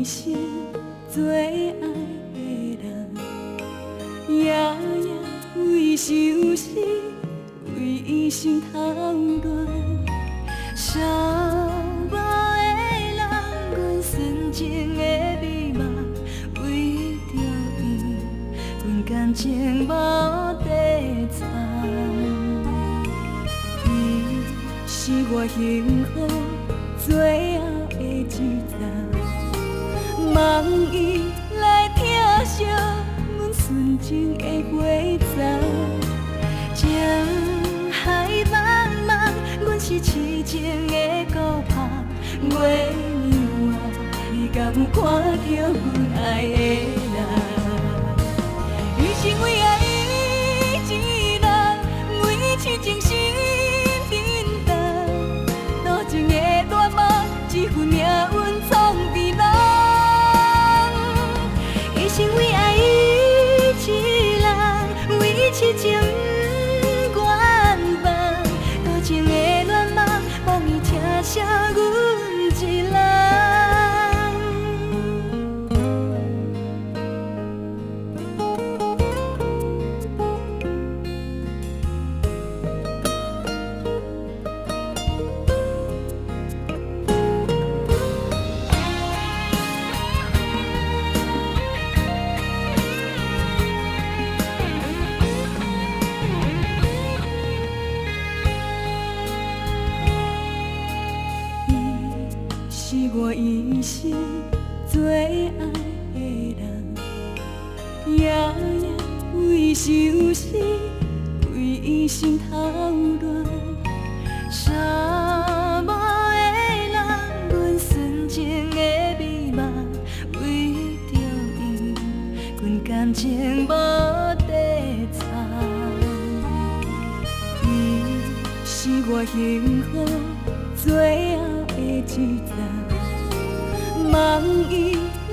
一生最爱的人，夜夜为受死，为伊心头乱。寂寞的人，阮纯情的美梦，为着伊，阮感情无底藏。伊是我幸福最后的一站，望伊来疼惜阮纯情的花丛。情海茫茫，阮是痴情的孤帆，月亮啊，你敢有看到阮爱的人？余生为爱伊一人，为痴情心沉重。多情的恋梦，一份命运创治人。一生为爱伊一人，为痴情。情的恋梦，望伊疼惜阮一人。是我一生最爱的人，夜夜为受死，为伊心头乱。寂寞的人，阮纯情的美梦，为着伊，阮感情无底藏。伊是我幸福最后的一站。望伊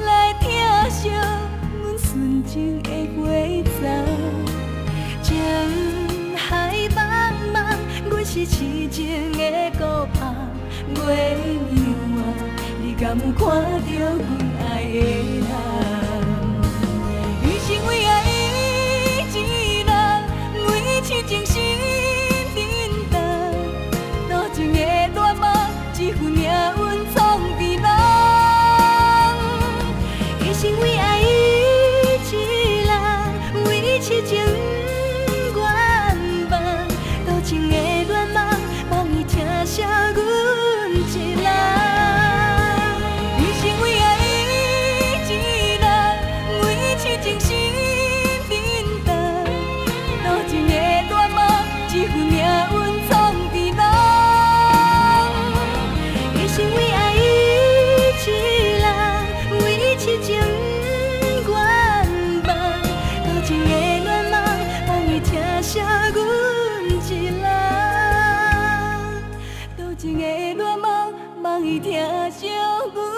来疼惜阮纯情的花丛，情海茫茫，阮是痴情的孤帆。月亮啊，你敢有看到阮爱的人？余生为爱伊一人，为痴情心沉重。多情的恋梦，一份命运创治人。一生为爱伊一人，为痴情愿望。多情的恋梦，望伊疼惜阮一人。一生为爱伊一人，为痴情心沉重。多情的恋梦，一份命运创治人。一生为爱伊一人，为痴情。疼惜阮一人，多情的恋梦，望伊疼惜阮。